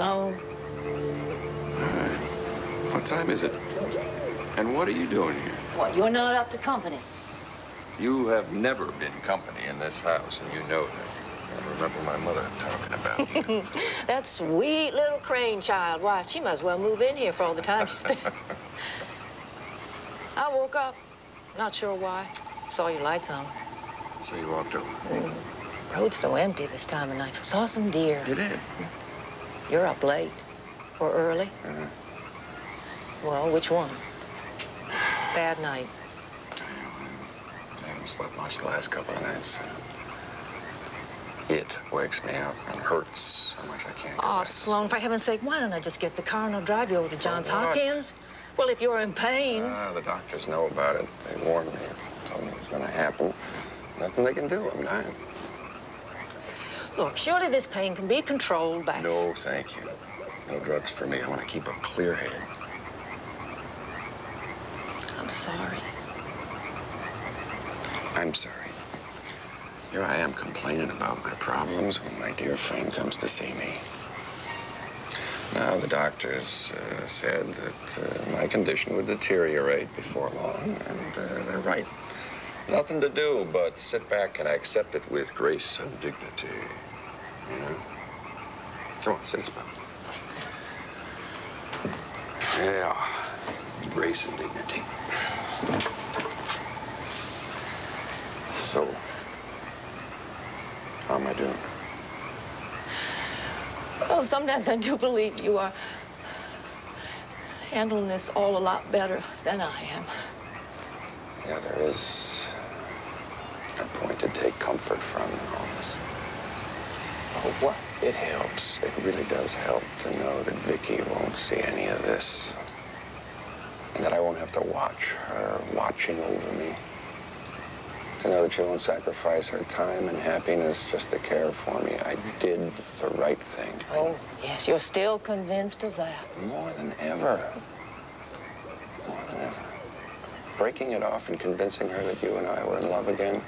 Sloan. All right. What time is it? And what are you doing here? What, you're not up to company? You have never been company in this house, and you know that. I remember my mother talking about you. That sweet little Crane child. Why, she might as well move in here for all the time she spent. I woke up, not sure why. Saw your lights on. So you walked over? Road's so empty this time of night. Saw some deer. You did? You're up late. Or early. Well, which one? Bad night. I haven't slept much the last couple of nights. It wakes me up and hurts so much I can't go back. Sloan, for heaven's sake, why don't I just get the car and I'll drive you over to Johns Hopkins? Well, if you're in pain. The doctors know about it. They warned me. Told me it was going to happen. Nothing they can do. I'm dying. Look, surely this pain can be controlled by... No, thank you. No drugs for me. I want to keep a clear head. I'm sorry. I'm sorry. Here I am complaining about my problems when my dear friend comes to see me. Now, the doctors said that my condition would deteriorate before long, and they're right. Nothing to do but sit back and accept it with grace and dignity, you know? Come on, sit down. Yeah, grace and dignity. So, how am I doing? Well, sometimes I do believe you are handling this all a lot better than I am. Yeah, there is a point to take comfort from in all this. Oh, what? It helps. It really does help to know that Viki won't see any of this. And that I won't have to watch her watching over me. To know that she won't sacrifice her time and happiness just to care for me. I did the right thing. Oh, yes, you're still convinced of that. More than ever. More than ever. Breaking it off and convincing her that you and I were in love again.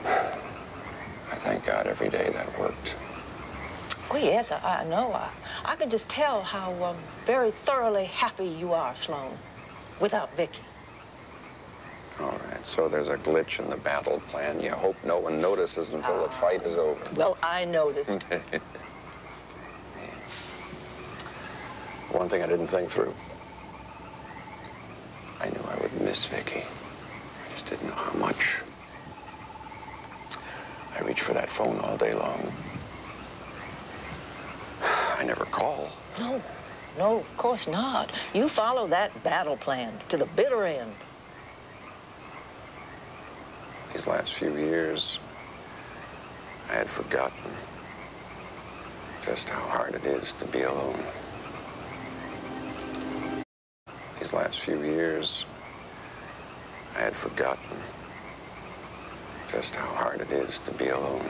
I thank God every day that worked. Oh, yes, I know. I can just tell how very thoroughly happy you are, Sloan, without Viki. All right, so there's a glitch in the battle plan. You hope no one notices until the fight is over. Well, I noticed. One thing I didn't think through. I knew I would miss Viki. I just didn't know how much. I reach for that phone all day long. I never call. No, of course not. You follow that battle plan to the bitter end. These last few years, I had forgotten just how hard it is to be alone. These last few years, I had forgotten just how hard it is to be alone.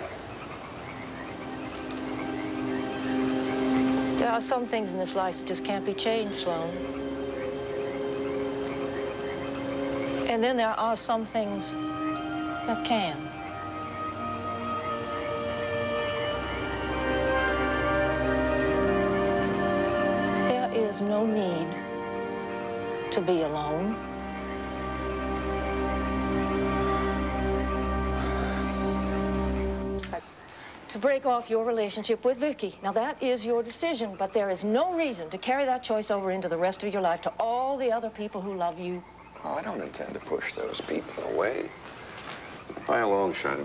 There are some things in this life that just can't be changed, Sloan. And then there are some things that can. There is no need to be alone. To break off your relationship with Viki. Now, that is your decision, but there is no reason to carry that choice over into the rest of your life to all the other people who love you. Oh, I don't intend to push those people away. By a long shot,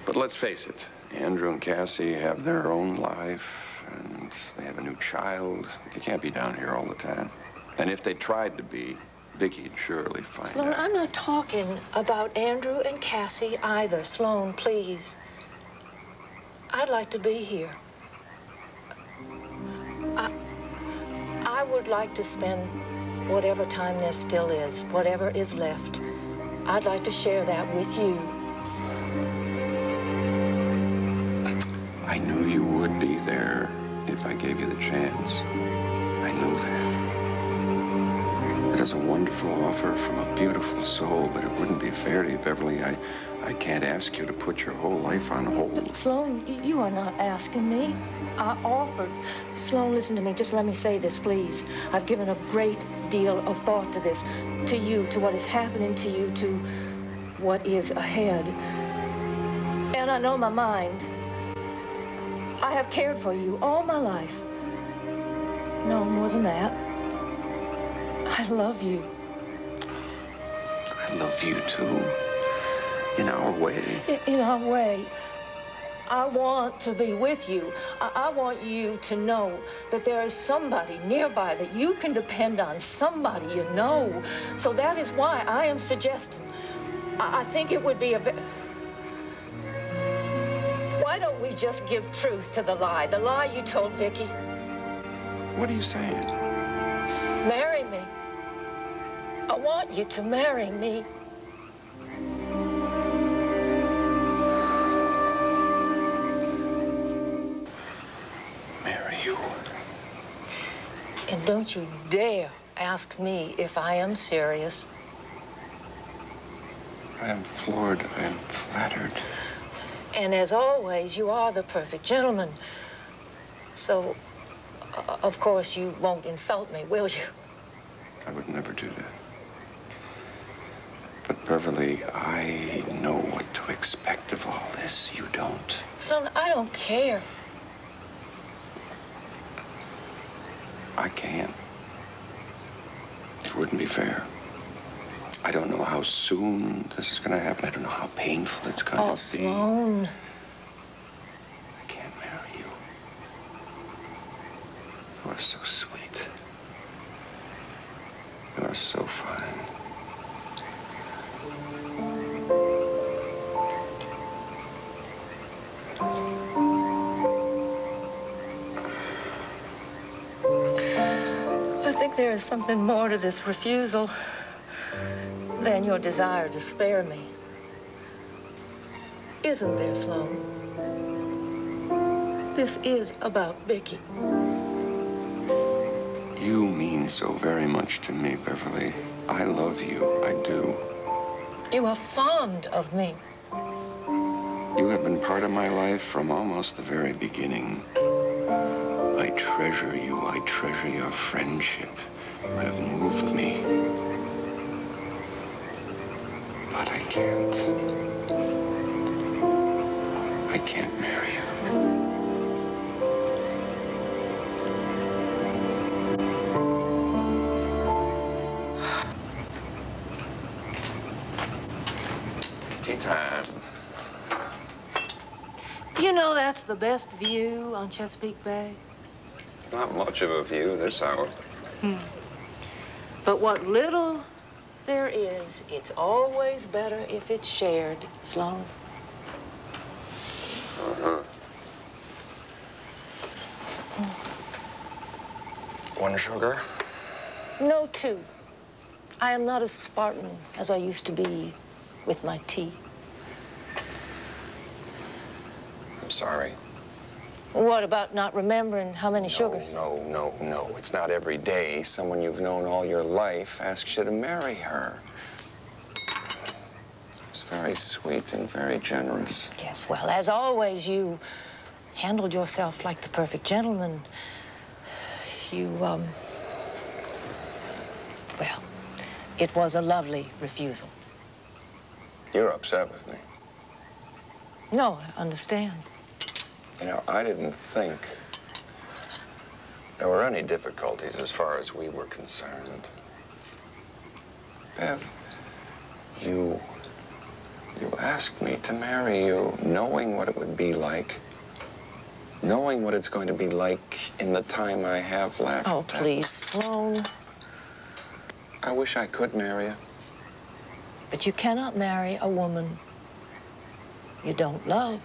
but let's face it, Andrew and Cassie have their own life, and they have a new child. You can't be down here all the time. And if they tried to be, Viki'd surely find Sloan, out. I'm not talking about Andrew and Cassie either. Sloan, please. I'd like to be here. I would like to spend whatever time there still is, whatever is left. I'd like to share that with you. I knew you would be there if I gave you the chance. I knew that. It has a wonderful offer from a beautiful soul, but it wouldn't be fair to you, Beverly. I can't ask you to put your whole life on hold. Sloan, you are not asking me. I offered. Sloan, listen to me. Just let me say this, please. I've given a great deal of thought to this, to you, to what is happening to you, to what is ahead. And I know my mind. I have cared for you all my life. No, more than that. I love you. I love you, too. In our way. In our way. I want to be with you. I want you to know that there is somebody nearby that you can depend on, somebody you know. So that is why I am suggesting, I think it would be a Why don't we just give truth to the lie you told Viki? What are you saying? Marry me. I want you to marry me. Marry you? And don't you dare ask me if I am serious. I am floored. I am flattered. And as always, you are the perfect gentleman. So, of course, you won't insult me, will you? I would never do that. But, Beverly, I know what to expect of all this. You don't. Sloan, I don't care. I can't. It wouldn't be fair. I don't know how soon this is going to happen. I don't know how painful it's going to be. Oh, Sloan. I can't marry you. You are so sweet. You are so fine. I think there is something more to this refusal than your desire to spare me. Isn't there, Sloan? This is about Viki. You mean so very much to me, Beverly. I love you. I do. You are fond of me. You have been part of my life from almost the very beginning. I treasure you. I treasure your friendship. You have moved me. But I can't. I can't marry you. Tea time. Do you know that's the best view on Chesapeake Bay? Not much of a view this hour. But what little there is, it's always better if it's shared, Sloan. Uh-huh. One sugar? No, two. I am not as Spartan as I used to be with my tea. I'm sorry. What about not remembering how many sugars? No. It's not every day someone you've known all your life asks you to marry her. It's very sweet and very generous. Yes, well, as always, you handled yourself like the perfect gentleman. You, well, it was a lovely refusal. You're upset with me. No, I understand. You know, I didn't think there were any difficulties as far as we were concerned. Bev, you asked me to marry you knowing what it would be like, knowing what it's going to be like in the time I have left. Oh, please, Sloan. I wish I could marry you. But you cannot marry a woman you don't love.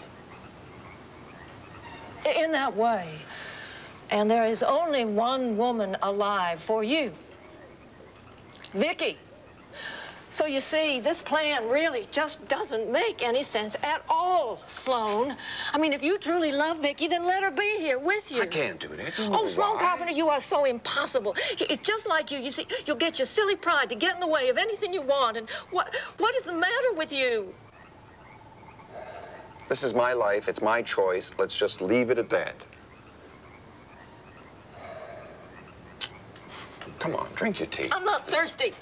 In that way. And there is only one woman alive for you. Viki. So you see, this plan really just doesn't make any sense at all, Sloan. I mean, if you truly love Viki, then let her be here with you. I can't do that. Oh, Sloan Carpenter, you are so impossible. It's just like you. You see, you'll get your silly pride to get in the way of anything you want. And what is the matter with you? This is my life. It's my choice. Let's just leave it at that. Come on, drink your tea. I'm not thirsty.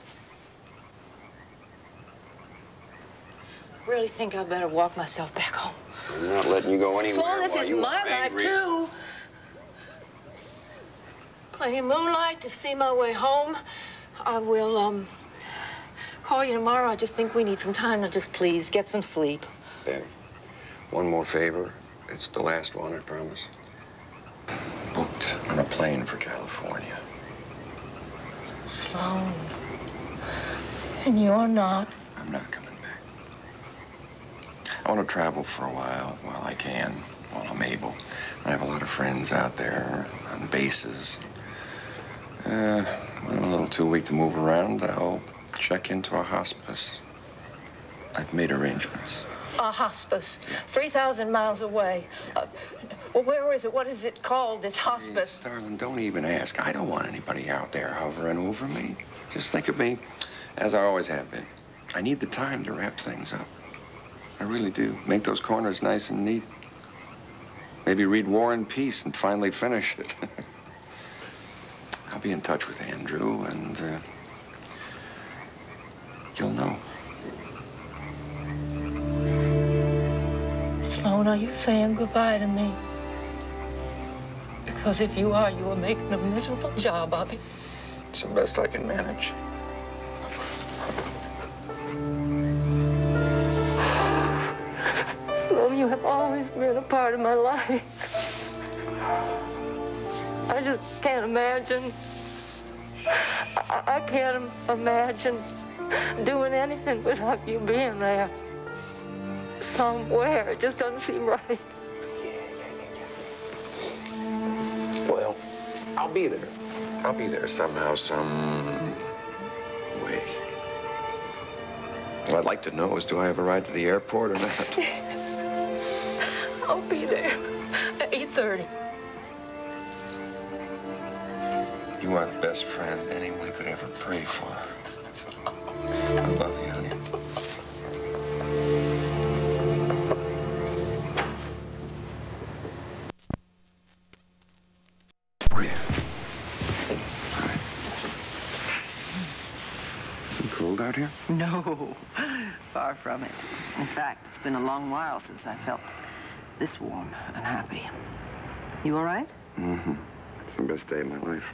Really think I better walk myself back home. I'm not letting you go anywhere. Sloan, this is my life, too. Plenty of moonlight to see my way home. I will, call you tomorrow. I just think we need some time to just please get some sleep. Bev, one more favor. It's the last one, I promise. Booked on a plane for California. Sloan. And you're not? I'm not coming back. I want to travel for a while I can, while I'm able. I have a lot of friends out there on bases. When I'm a little too weak to move around, I'll check into a hospice. I've made arrangements. A hospice? 3,000 miles away. Well, where is it? What is it called, this hospice? Hey, darling, don't even ask. I don't want anybody out there hovering over me. Just think of me as I always have been. I need the time to wrap things up. I really do. Make those corners nice and neat. Maybe read War and Peace and finally finish it. I'll be in touch with Andrew, and you'll know. Sloan, are you saying goodbye to me? Because if you are, you are making a miserable job of it. It's the best I can manage. Sloan, you have always been a part of my life. I just can't imagine. I can't imagine doing anything without you being there. Somewhere. It just doesn't seem right. Well, I'll be there. I'll be there somehow, some way. What I'd like to know is, do I have a ride to the airport or not? I'll be there at 8:30. You are the best friend anyone could ever pray for. I love you, honey. Cold out here? No, far from it. In fact, it's been a long while since I felt this warm and happy. You all right? Mm-hmm. It's the best day of my life.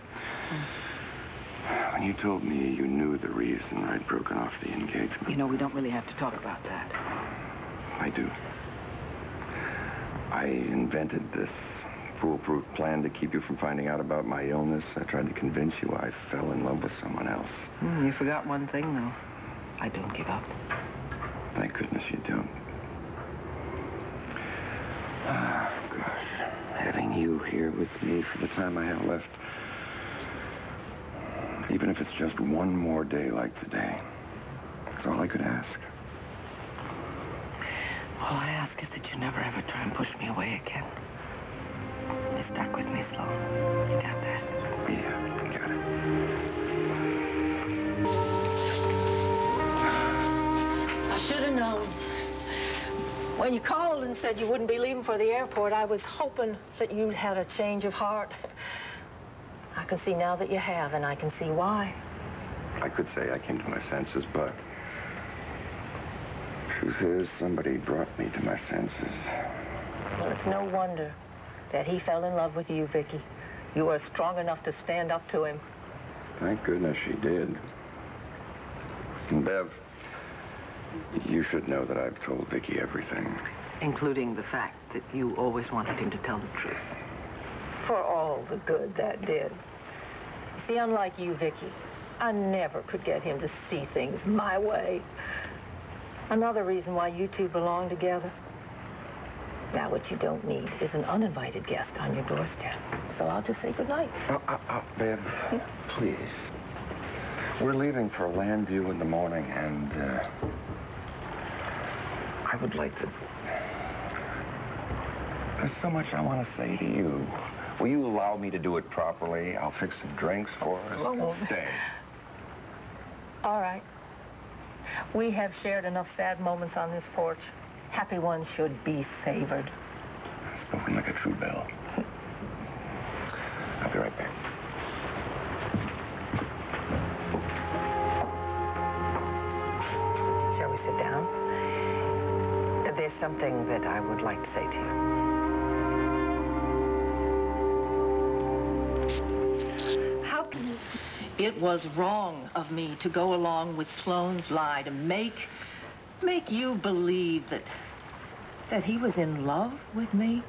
When you told me you knew the reason I'd broken off the engagement... You know, we don't really have to talk about that. I do. I invented this foolproof plan to keep you from finding out about my illness. I tried to convince you I fell in love with someone else. You forgot one thing, though. I don't give up. Thank goodness you don't. Ah, gosh. Having you here with me for the time I have left. Even if it's just one more day like today. That's all I could ask. All I ask is that you never ever try and push me away again. You're stuck with me, Sloan. You got that? Yeah, I got it. I should have known. When you called and said you wouldn't be leaving for the airport, I was hoping that you had a change of heart. I can see now that you have, and I can see why. I could say I came to my senses, but... truth is, somebody brought me to my senses. Well, it's no wonder that he fell in love with you, Viki. You were strong enough to stand up to him. Thank goodness she did. And Bev, you should know that I've told Viki everything. Including the fact that you always wanted him to tell the truth. For all the good that did. See, unlike you, Viki, I never could get him to see things my way. Another reason why you two belong together. Now, what you don't need is an uninvited guest on your doorstep. So I'll just say goodnight. Bev, please. We're leaving for Landview in the morning, and I would like to... There's so much I want to say to you. Will you allow me to do it properly? I'll fix some drinks for us. Sloan. Stay. All right. We have shared enough sad moments on this porch. Happy ones should be savored. Spoken like a true belle. I'll be right back. Shall we sit down? There's something that I would like to say to you. How can you... It was wrong of me to go along with Sloan's lie, to make you believe that he was in love with me.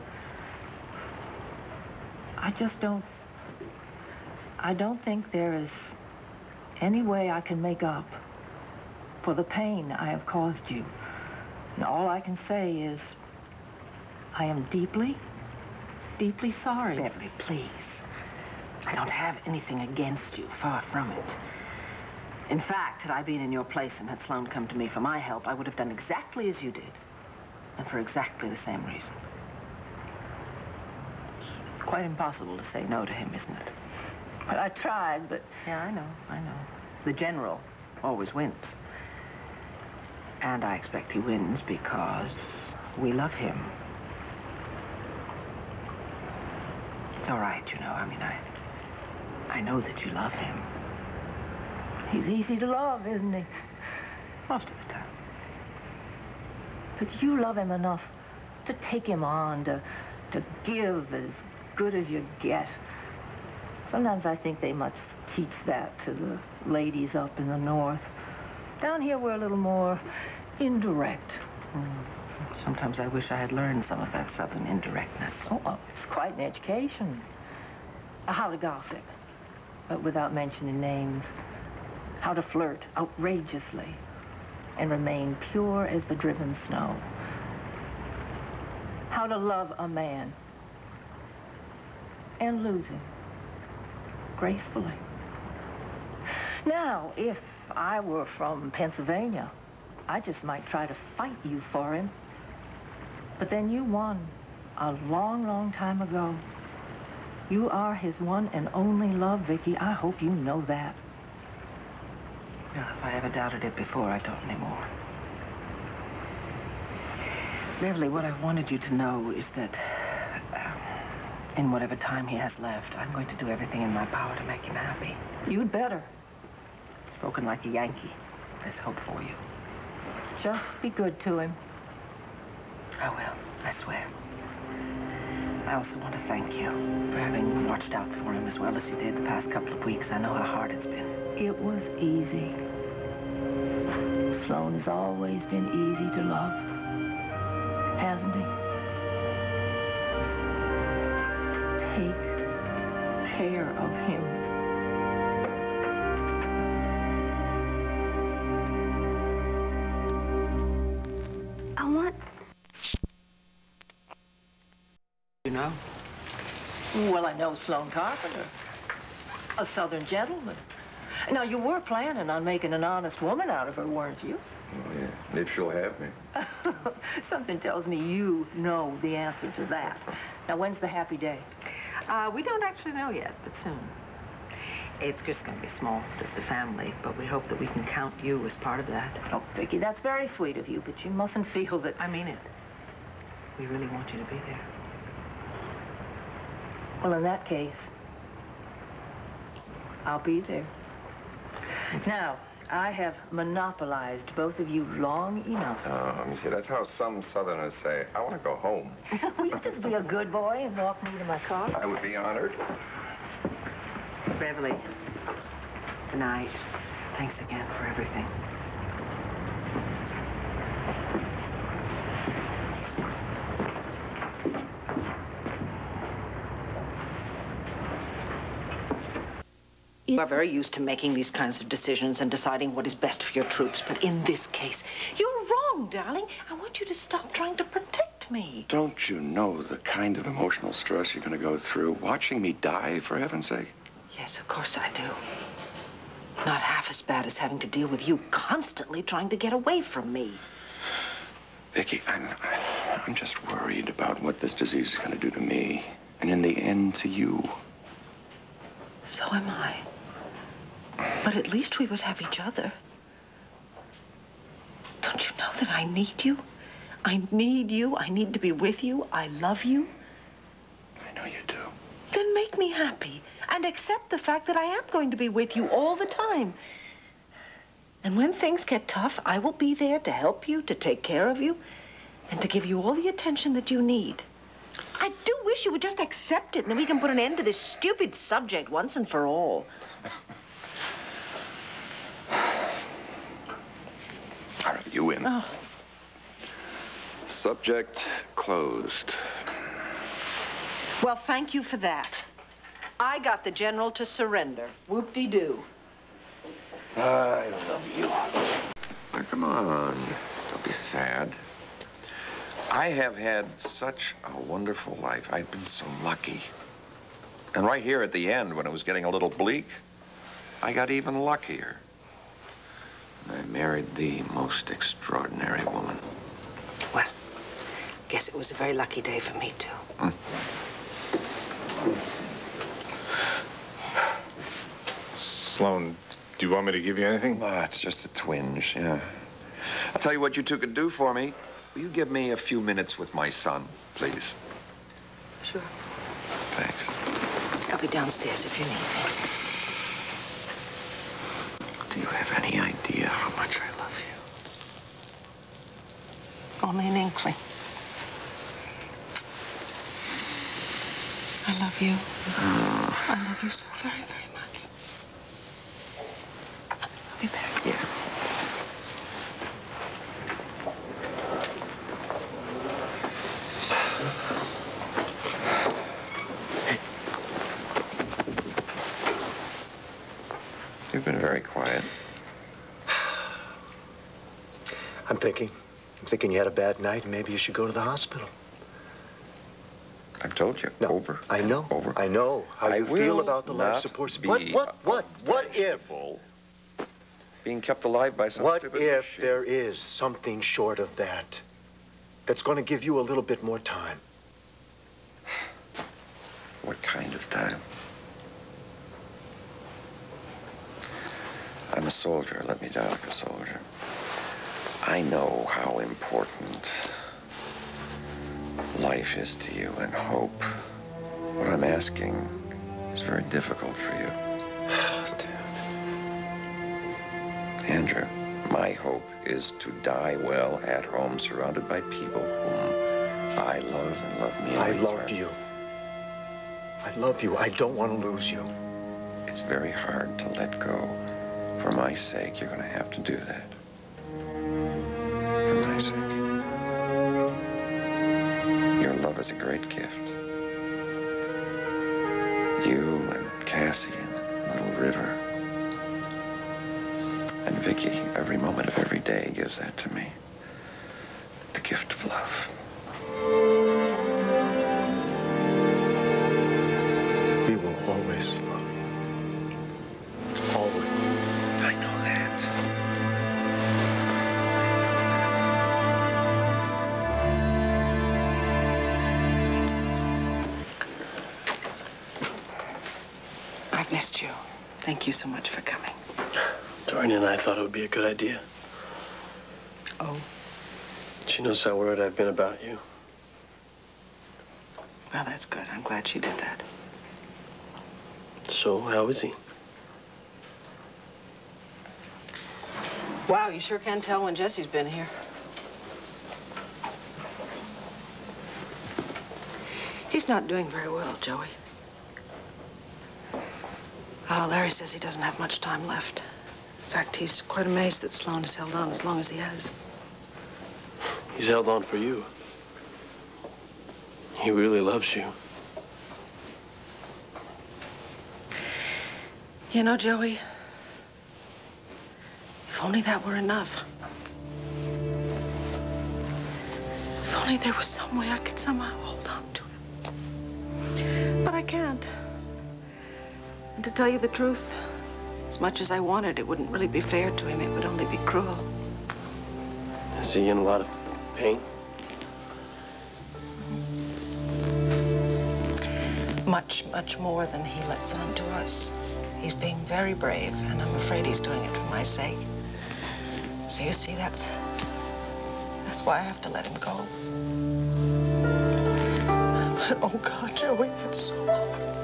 I don't think there is any way I can make up for the pain I have caused you. And all I can say is, I am deeply, deeply sorry. Beverly, please. I don't have anything against you, far from it. In fact, had I been in your place and had Sloan come to me for my help, I would have done exactly as you did. And for exactly the same reason. It's quite impossible to say no to him, isn't it? Well, I tried, but... Yeah, I know. The general always wins. And I expect he wins because we love him. It's all right, you know. I mean, I know that you love him. He's easy to love, isn't he? Most of the time. But you love him enough to take him on, to give as good as you get. Sometimes I think they must teach that to the ladies up in the north. Down here, we're a little more indirect. Sometimes I wish I had learned some of that southern indirectness. Oh, well, it's quite an education. How to gossip, but without mentioning names. How to flirt outrageously and remain pure as the driven snow. How to love a man and lose him gracefully. Now, if I were from Pennsylvania, I just might try to fight you for him. But then you won a long, long time ago. You are his one and only love, Viki. I hope you know that. Yeah, if I ever doubted it before, I don't anymore. Beverly, what I wanted you to know is that in whatever time he has left, I'm going to do everything in my power to make him happy. You'd better. Spoken like a Yankee. There's hope for you. Just be good to him. I will, I swear. I also want to thank you for having watched out for him as well as you did the past couple of weeks. I know how hard it's been. It was easy. Sloan has always been easy to love, hasn't he? Take care of him. I want... You know? Well, I know Sloan Carpenter, a Southern gentleman. Now, you were planning on making an honest woman out of her, weren't you? Oh, yeah. If she'll have me. Something tells me you know the answer to that. Now, when's the happy day? We don't actually know yet, but soon. It's just going to be small, just a family, but we hope that we can count you as part of that. Oh, Viki, that's very sweet of you, but you mustn't feel that... I mean it. We really want you to be there. Well, in that case, I'll be there. Now, I have monopolized both of you long enough. You see, that's how some Southerners say, I want to go home. Will you just be a good boy and walk me to my car? I would be honored. Beverly, good night. Thanks again for everything. You are very used to making these kinds of decisions and deciding what is best for your troops. But in this case, you're wrong, darling. I want you to stop trying to protect me. Don't you know the kind of emotional stress you're going to go through watching me die, for heaven's sake? Yes, of course I do. Not half as bad as having to deal with you constantly trying to get away from me. Viki, I'm just worried about what this disease is going to do to me, and in the end, to you. So am I. But at least we would have each other. Don't you know that I need you? I need you. I need to be with you. I love you. I know you do. Then make me happy and accept the fact that I am going to be with you all the time. And when things get tough, I will be there to help you, to take care of you, and to give you all the attention that you need. I do wish you would just accept it, and then we can put an end to this stupid subject once and for all. All right, you win. Oh. Subject closed. Well, thank you for that. I got the general to surrender. Whoop-de-doo. I love you. Now, come on. Don't be sad. I have had such a wonderful life. I've been so lucky. And right here at the end, when it was getting a little bleak, I got even luckier. And I married the most extraordinary woman. Well, guess it was a very lucky day for me, too. Sloan, do you want me to give you anything? Oh, it's just a twinge, yeah. I'll tell you what you two could do for me. Will you give me a few minutes with my son, please? Sure. Thanks. I'll be downstairs if you need me. Do you have any idea how much I love you? Only an inkling. I love you. I love you so very, very much. I'll be back. Yeah. You've been very quiet. I'm thinking you had a bad night and maybe you should go to the hospital. I've told you. No, Over. I know. Over. I know how you feel about the life support. What if? Being kept alive by some What stupid if machine. there is something short of that that's going to give you a little bit more time? What kind of time? I'm a soldier. Let me die like a soldier. I know how important life is to you and hope. What I'm asking is very difficult for you. Andrew, my hope is to die well at home, surrounded by people whom I love and love me. I love you. I love you. I don't want to lose you. It's very hard to let go. For my sake, you're going to have to do that. For my sake. Your love is a great gift. You and Cassie and little River. And Viki, every moment of every day gives that to me. The gift of love. We will always love you. Always. I know that. I've missed you. Thank you so much for coming. Doreen and I thought it would be a good idea. Oh, She knows how worried I've been about you. well, that's good. I'm glad she did that. So, how is he? Wow, you sure can tell when Jesse's been here. He's not doing very well, Joey. Larry says he doesn't have much time left. In fact, he's quite amazed that Sloan has held on as long as he has. He's held on for you. He really loves you. You know, Joey, if only that were enough. If only there was some way I could somehow hold on to him. But I can't. And to tell you the truth, As much as I wanted, it wouldn't really be fair to him. It would only be cruel. Is he in a lot of pain? Much, much more than he lets on to us. He's being very brave, and I'm afraid he's doing it for my sake. So you see, that's why I have to let him go. But, oh God, Joey, it's so hard.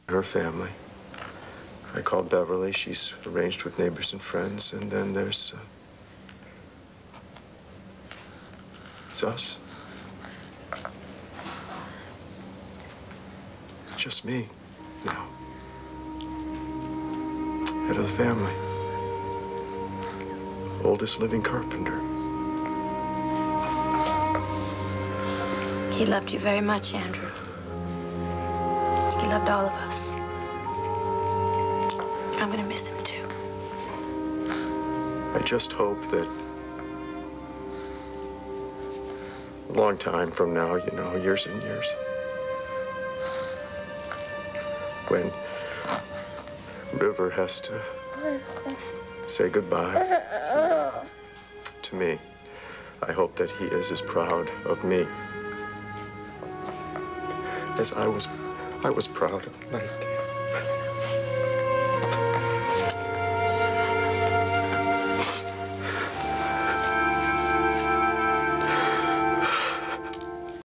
Her family. I called Beverly. She's arranged with neighbors and friends. And then there's us. It's just me now. Head of the family. Oldest living carpenter. He loved you very much, Andrew. He loved all of us. I'm gonna miss him too. I just hope that a long time from now, you know, years and years, when River has to say goodbye to me, I hope that he is as proud of me as I was proud of my dad.